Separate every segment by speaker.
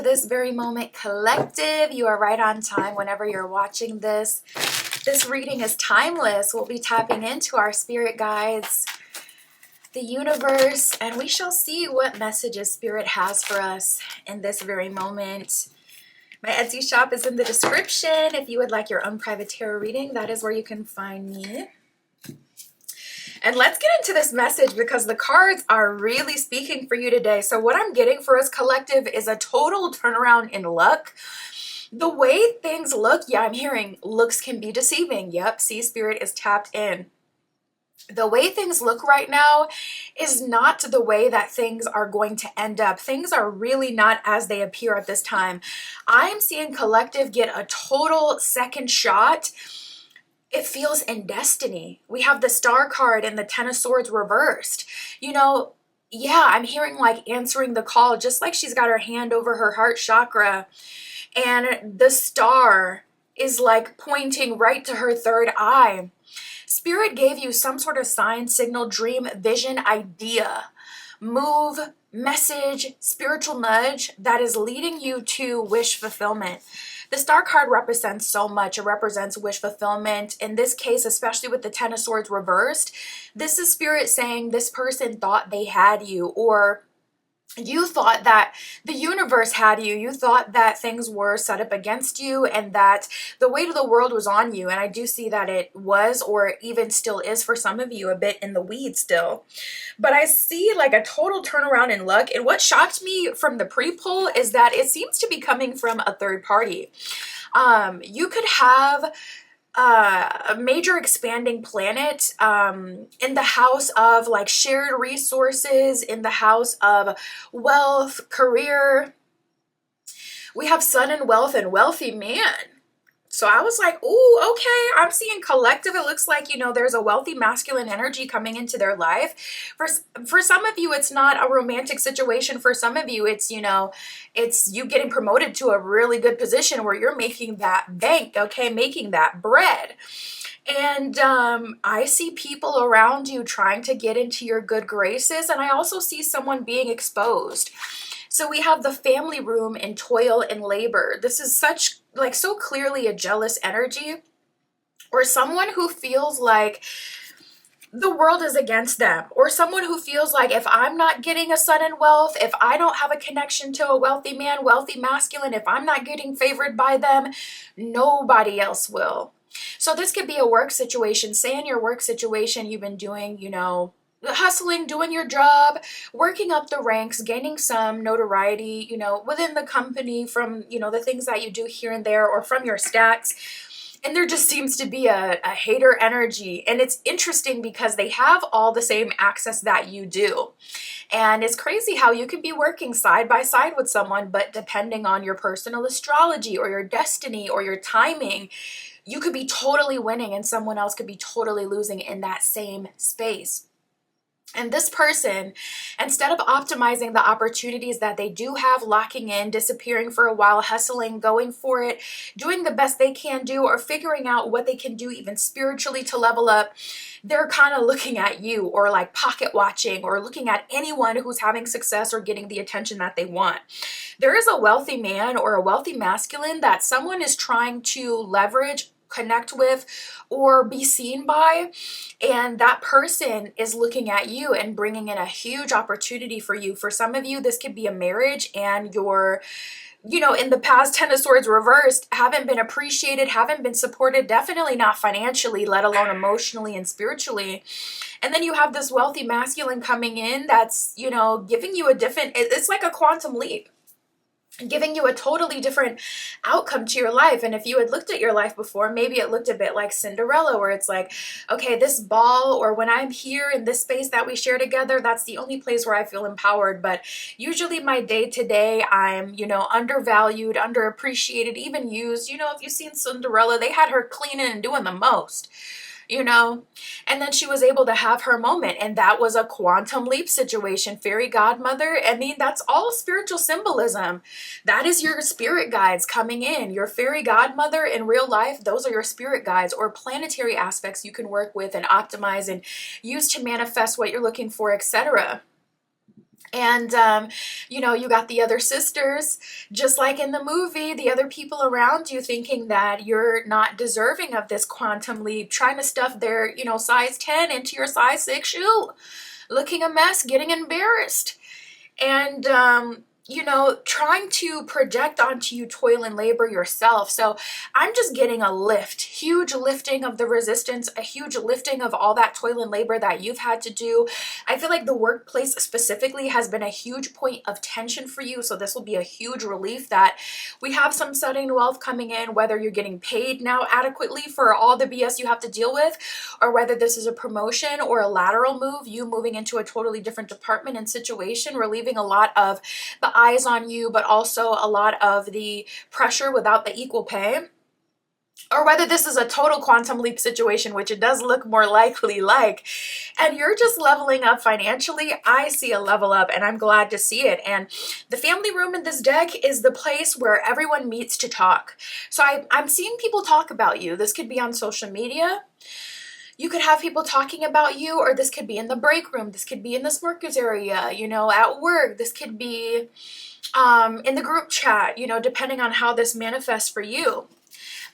Speaker 1: this very moment, collective. You are right on time whenever you're watching this. This reading is timeless. We'll be tapping into our spirit guides, the universe, and we shall see what messages spirit has for us in this very moment. My Etsy shop is in the description. If you would like your own private tarot reading, that is where you can find me. And let's get into this message because the cards are really speaking for you today. So what I'm getting for us collective is a total turnaround in luck. The way things look, yeah, I'm hearing looks can be deceiving. Yep, see, spirit is tapped in. The way things look right now is not the way that things are going to end up. Things are really not as they appear at this time. I'm seeing collective get a total second shot. It feels in destiny. We have the Star card and the Ten of Swords reversed. You know, yeah, I'm hearing like answering the call, just like she's got her hand over her heart chakra. And the star is like pointing right to her third eye. Spirit gave you some sort of sign, signal, dream, vision, idea, move, message, spiritual nudge that is leading you to wish fulfillment. The Star card represents so much. It represents wish fulfillment. In this case, especially with the Ten of Swords reversed, this is spirit saying this person thought they had you, or you thought that the universe had you. You thought that things were set up against you and that the weight of the world was on you. And I do see that it was, or even still is for some of you, a bit in the weeds still. But I see like a total turnaround in luck. And what shocked me from the pre-pull is that it seems to be coming from a third party. You could have a major expanding planet in the house of like shared resources, in the house of wealth, career. We have sun and wealth and wealthy man. So I was like, ooh, okay, I'm seeing collective. It looks like, you know, there's a wealthy masculine energy coming into their life. For some of you, it's not a romantic situation. For some of you, it's, you know, it's you getting promoted to a really good position where you're making that bank, okay, making that bread. And I see people around you trying to get into your good graces. And I also see someone being exposed. So we have the family room in toil and labor. This is such, like, so clearly a jealous energy, or someone who feels like the world is against them, or someone who feels like if I'm not getting a sudden wealth, if I don't have a connection to a wealthy man, wealthy masculine, if I'm not getting favored by them, nobody else will. So this could be a work situation. Say in your work situation, you've been doing, you know, hustling, doing your job, working up the ranks, gaining some notoriety, you know, within the company from, you know, the things that you do here and there, or from your stats. And there just seems to be a hater energy. And it's interesting because they have all the same access that you do. And it's crazy how you can be working side by side with someone, but depending on your personal astrology or your destiny or your timing, you could be totally winning and someone else could be totally losing in that same space. And this person, instead of optimizing the opportunities that they do have, locking in, disappearing for a while, hustling, going for it, doing the best they can do, or figuring out what they can do even spiritually to level up, they're kind of looking at you, or like pocket watching, or looking at anyone who's having success or getting the attention that they want. There is a wealthy man or a wealthy masculine that someone is trying to leverage, connect with, or be seen by, and that person is looking at you and bringing in a huge opportunity for you. For some of you, this could be a marriage, and you're, you know, in the past, Ten of Swords reversed, haven't been appreciated, haven't been supported, definitely not financially, let alone emotionally and spiritually. And then you have this wealthy masculine coming in that's, you know, giving you a different, it's like a quantum leap, giving you a totally different outcome to your life. And if you had looked at your life before, maybe it looked a bit like Cinderella, where it's like, okay, this ball, or when I'm here in this space that we share together, that's the only place where I feel empowered. But usually my day to day, I'm, you know, undervalued, underappreciated, even used. You know, if you've seen Cinderella, they had her cleaning and doing the most. You know, and then she was able to have her moment, and that was a quantum leap situation. Fairy godmother, I mean, that's all spiritual symbolism. That is your spirit guides coming in. Your fairy godmother in real life, those are your spirit guides, or planetary aspects you can work with and optimize and use to manifest what you're looking for, etc. And, you know, you got the other sisters, just like in the movie, the other people around you thinking that you're not deserving of this quantum leap, trying to stuff their, you know, size 10 into your size 6 shoe, looking a mess, getting embarrassed. And, you know, trying to project onto you toil and labor yourself. So I'm just getting a lift, huge lifting of the resistance, a huge lifting of all that toil and labor that you've had to do. I feel like the workplace specifically has been a huge point of tension for you. So this will be a huge relief that we have some sudden wealth coming in, whether you're getting paid now adequately for all the BS you have to deal with, or whether this is a promotion or a lateral move, you moving into a totally different department and situation, relieving a lot of the eyes on you, but also a lot of the pressure without the equal pay. Or whether this is a total quantum leap situation, which it does look more likely like, and you're just leveling up financially. I see a level up and I'm glad to see it. And the family room in this deck is the place where everyone meets to talk. So I'm seeing people talk about you. This could be on social media. You could have people talking about you, or this could be in the break room. This could be in the Smirkers area, you know, at work. This could be in the group chat, you know, depending on how this manifests for you.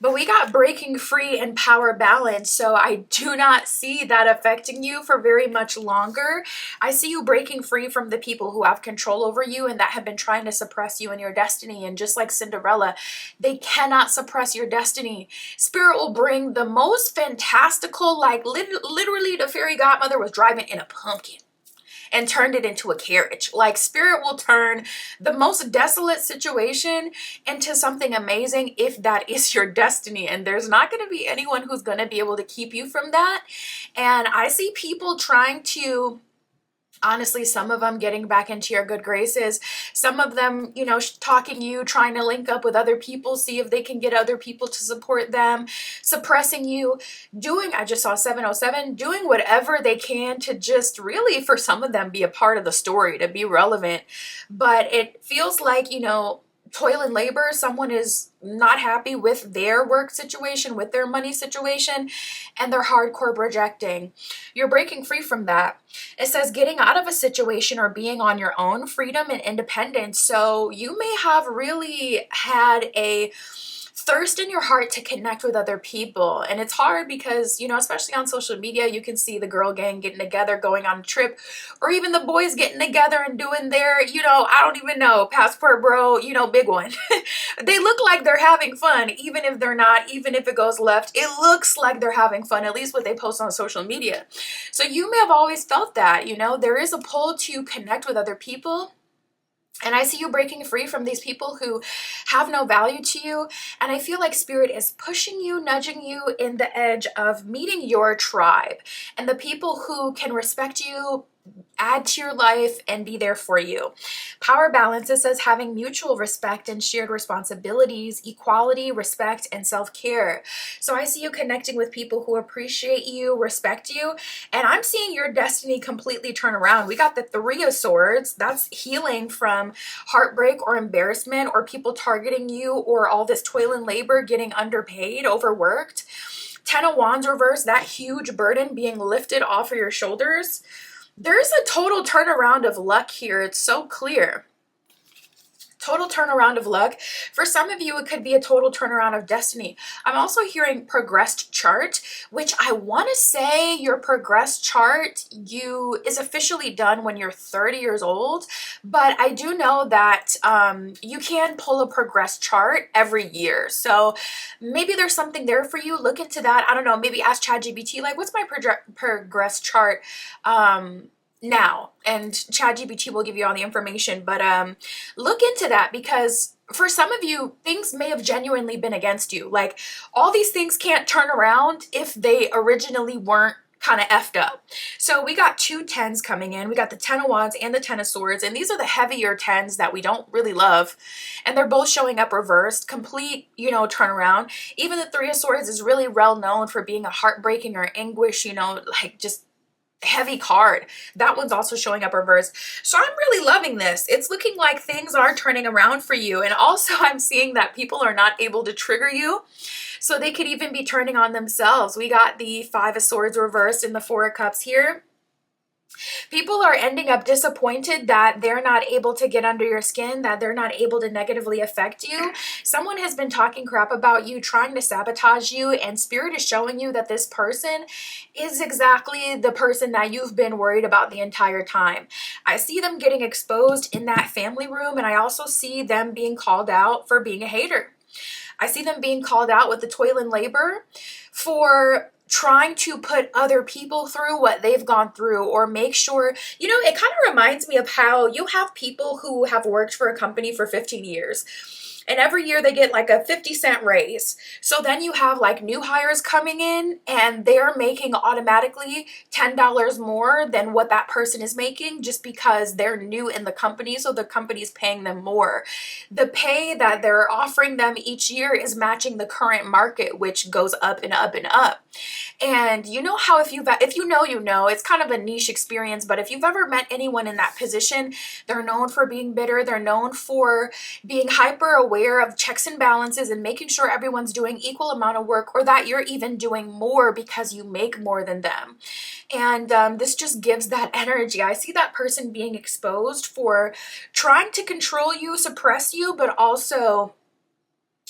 Speaker 1: But we got breaking free and power balance, so I do not see that affecting you for very much longer. I see you breaking free from the people who have control over you and that have been trying to suppress you and your destiny. And just like Cinderella, they cannot suppress your destiny. Spirit will bring the most fantastical, like literally the fairy godmother was driving in a pumpkin and turned it into a carriage. Like, Spirit will turn the most desolate situation into something amazing if that is your destiny. And there's not going to be anyone who's going to be able to keep you from that. And I see people trying to, honestly, some of them getting back into your good graces, some of them, you know, talking you, trying to link up with other people, see if they can get other people to support them, suppressing you, doing, I just saw 707, doing whatever they can to just really, for some of them, be a part of the story, to be relevant. But it feels like, you know, toil and labor, someone is not happy with their work situation, with their money situation, and they're hardcore projecting. You're breaking free from that. It says getting out of a situation or being on your own, freedom and independence. So you may have really had a thirst in your heart to connect with other people. And it's hard because, you know, especially on social media, you can see the girl gang getting together, going on a trip, or even the boys getting together and doing their, you know, I don't even know, passport bro, you know, big one. They look like they're having fun, even if they're not, even if it goes left, it looks like they're having fun, at least what they post on social media. So you may have always felt that, you know, there is a pull to connect with other people. And I see you breaking free from these people who have no value to you. And I feel like Spirit is pushing you, nudging you in the edge of meeting your tribe and the people who can respect you, add to your life, and be there for you. Power balance, it says having mutual respect and shared responsibilities, equality, respect, and self-care. So I see you connecting with people who appreciate you, respect you, and I'm seeing your destiny completely turn around. We got the Three of Swords. That's healing from heartbreak or embarrassment or people targeting you or all this toil and labor, getting underpaid, overworked. Ten of Wands reverse, that huge burden being lifted off of your shoulders. There's a total turnaround of luck here. It's so clear. Total turnaround of luck. For some of you, it could be a total turnaround of destiny. I'm also hearing progressed chart, which I want to say your progressed chart is officially done when you're 30 years old. But I do know that you can pull a progressed chart every year. So maybe there's something there for you. Look into that. I don't know. Maybe ask ChatGPT, like, what's my progressed chart? Now, and ChatGPT will give you all the information, but look into that, because for some of you, things may have genuinely been against you. Like, all these things can't turn around if they originally weren't kind of effed up. So we got two tens coming in. We got the Ten of Wands and the Ten of Swords, and these are the heavier tens that we don't really love, and they're both showing up reversed, complete, you know, turnaround. Even the Three of Swords is really well known for being a heartbreaking or anguish, you know, like just heavy card. That one's also showing up reverse. So I'm really loving this. It's looking like things are turning around for you. And also I'm seeing that people are not able to trigger you. So they could even be turning on themselves. We got the Five of Swords reversed and the Four of Cups here. People are ending up disappointed that they're not able to get under your skin, that they're not able to negatively affect you. Someone has been talking crap about you, trying to sabotage you, and Spirit is showing you that this person is exactly the person that you've been worried about the entire time. I see them getting exposed in that family room, and I also see them being called out for being a hater. I see them being called out with the toil and labor for trying to put other people through what they've gone through, or make sure, it kind of reminds me of how you have people who have worked for a company for 15 years. And every year they get like a 50-cent raise. So then you have like new hires coming in and they're making automatically $10 more than what that person is making just because they're new in the company. So the company's paying them more. The pay that they're offering them each year is matching the current market, which goes up and up and up. And you know how if you know, it's kind of a niche experience, but if you've ever met anyone in that position, they're known for being bitter. They're known for being hyper aware of checks and balances and making sure everyone's doing equal amount of work, or that you're even doing more because you make more than them. And this just gives that energy. I see that person being exposed for trying to control you, suppress you, but also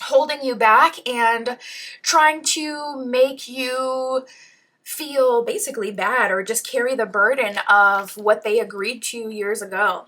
Speaker 1: holding you back and trying to make you feel basically bad, or just carry the burden of what they agreed to years ago.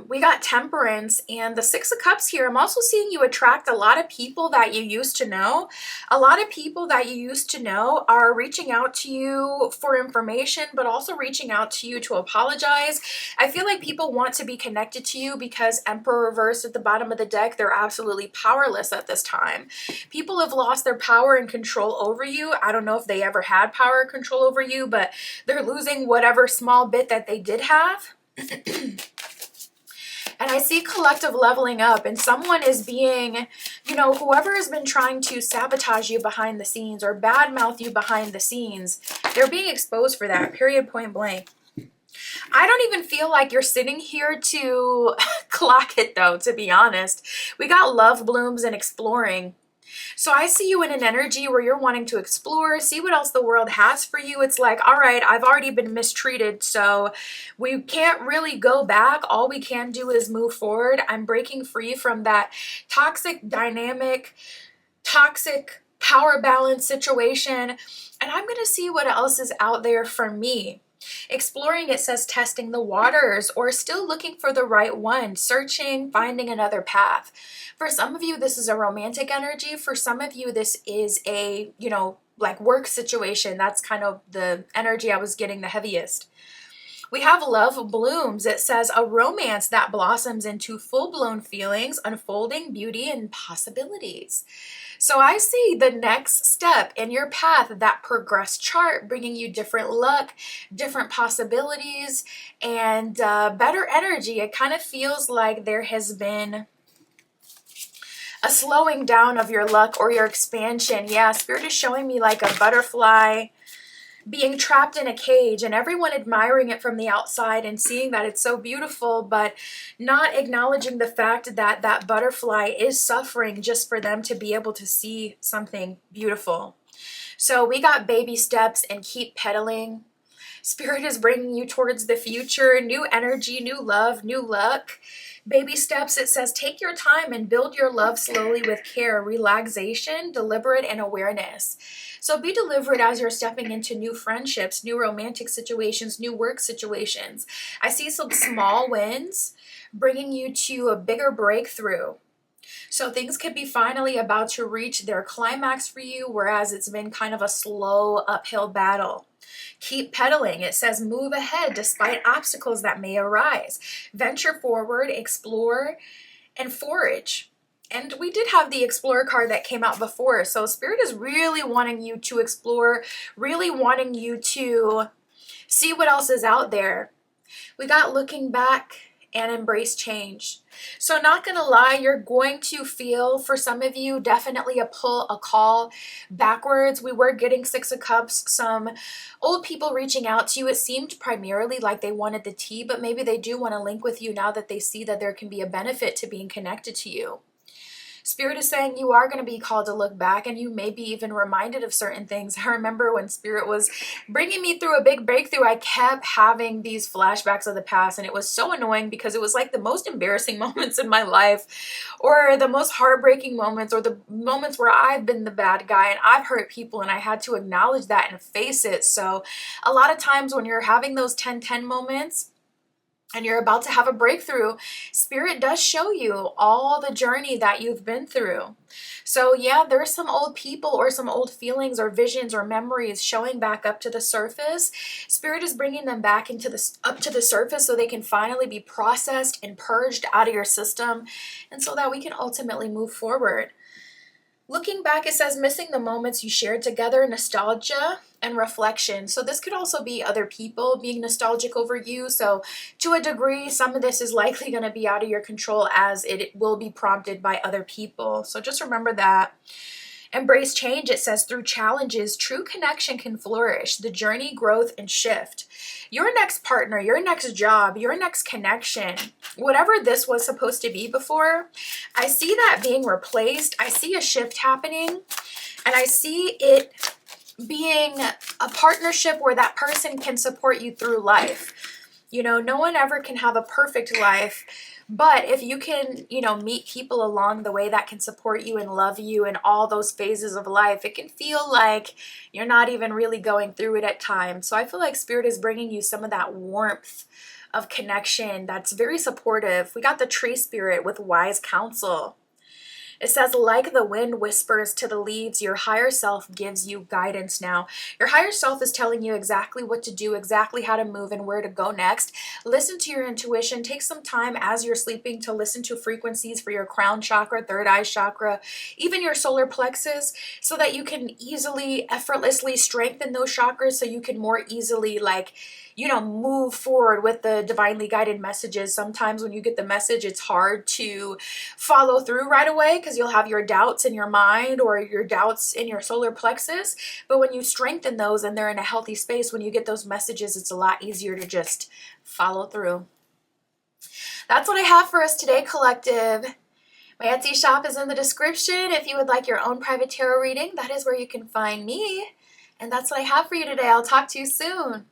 Speaker 1: We got Temperance and the Six of Cups here. I'm also seeing you attract a lot of people that you used to know. A lot of people that you used to know are reaching out to you for information, but also reaching out to you to apologize. I feel like people want to be connected to you because Emperor reversed at the bottom of the deck. They're absolutely powerless at this time. People have lost their power and control over you. I don't know if they ever had power and control over you, but they're losing whatever small bit that they did have. And I see collective leveling up, and someone is being, whoever has been trying to sabotage you behind the scenes or badmouth you behind the scenes, they're being exposed for that, period, point blank. I don't even feel like you're sitting here to clock it though, to be honest. We got love blooms and exploring. So I see you in an energy where you're wanting to explore, see what else the world has for you. It's like, all right, I've already been mistreated, so we can't really go back. All we can do is move forward. I'm breaking free from that toxic dynamic, toxic power balance situation, and I'm going to see what else is out there for me. Exploring, it says testing the waters, or still looking for the right one, searching, finding another path. For some of you, this is a romantic energy. For some of you, this is a, like work situation. That's kind of the energy I was getting the heaviest. We have love blooms. It says a romance that blossoms into full-blown feelings, unfolding beauty and possibilities. So I see the next step in your path, that progress chart, bringing you different luck, different possibilities, and better energy. It kind of feels like there has been a slowing down of your luck or your expansion. Yeah, Spirit is showing me like a butterfly being trapped in a cage and everyone admiring it from the outside and seeing that it's so beautiful, but not acknowledging the fact that that butterfly is suffering just for them to be able to see something beautiful. So we got baby steps and keep pedaling. Spirit is bringing you towards the future, new energy, new love, new luck. Baby steps, it says, take your time and build your love slowly with care, relaxation, deliberate, and awareness. So be deliberate as you're stepping into new friendships, new romantic situations, new work situations. I see some small wins bringing you to a bigger breakthrough. So things could be finally about to reach their climax for you, whereas it's been kind of a slow uphill battle. Keep pedaling. It says move ahead despite obstacles that may arise. Venture forward, explore, and forage. And we did have the Explorer card that came out before. So Spirit is really wanting you to explore, really wanting you to see what else is out there. We got looking back and embrace change. So not gonna lie, you're going to feel, for some of you, definitely a pull, a call backwards. We were getting Six of Cups, some old people reaching out to you. It seemed primarily like they wanted the tea, but maybe they do want to link with you now that they see that there can be a benefit to being connected to you. Spirit is saying you are going to be called to look back, and you may be even reminded of certain things. I remember when Spirit was bringing me through a big breakthrough, I kept having these flashbacks of the past, and it was so annoying because it was like the most embarrassing moments in my life, or the most heartbreaking moments, or the moments where I've been the bad guy and I've hurt people, and I had to acknowledge that and face it. So a lot of times when you're having those 10-10 moments, and you're about to have a breakthrough, Spirit does show you all the journey that you've been through. So yeah, there's some old people or some old feelings or visions or memories showing back up to the surface. Spirit is bringing them back up to the surface so they can finally be processed and purged out of your system, and so that we can ultimately move forward. Looking back, it says missing the moments you shared together, nostalgia and reflection. So this could also be other people being nostalgic over you. So to a degree, some of this is likely going to be out of your control, as it will be prompted by other people. So just remember that. Embrace change. It says through challenges, true connection can flourish. The journey, growth, and shift. Your next partner, your next job, your next connection, whatever this was supposed to be before, I see that being replaced. I see a shift happening, and I see it being a partnership where that person can support you through life. You know, no one ever can have a perfect life, but if you can, meet people along the way that can support you and love you in all those phases of life, it can feel like you're not even really going through it at times. So I feel like Spirit is bringing you some of that warmth of connection that's very supportive. We got the tree spirit with wise counsel. It says, like the wind whispers to the leaves, your higher self gives you guidance now. Your higher self is telling you exactly what to do, exactly how to move, and where to go next. Listen to your intuition. Take some time as you're sleeping to listen to frequencies for your crown chakra, third eye chakra, even your solar plexus, so that you can easily, effortlessly strengthen those chakras, so you can more easily move forward with the divinely guided messages. Sometimes when you get the message, it's hard to follow through right away because you'll have your doubts in your mind or your doubts in your solar plexus. But when you strengthen those and they're in a healthy space, when you get those messages, it's a lot easier to just follow through. That's what I have for us today, collective. My Etsy shop is in the description. If you would like your own private tarot reading, that is where you can find me. And that's what I have for you today. I'll talk to you soon.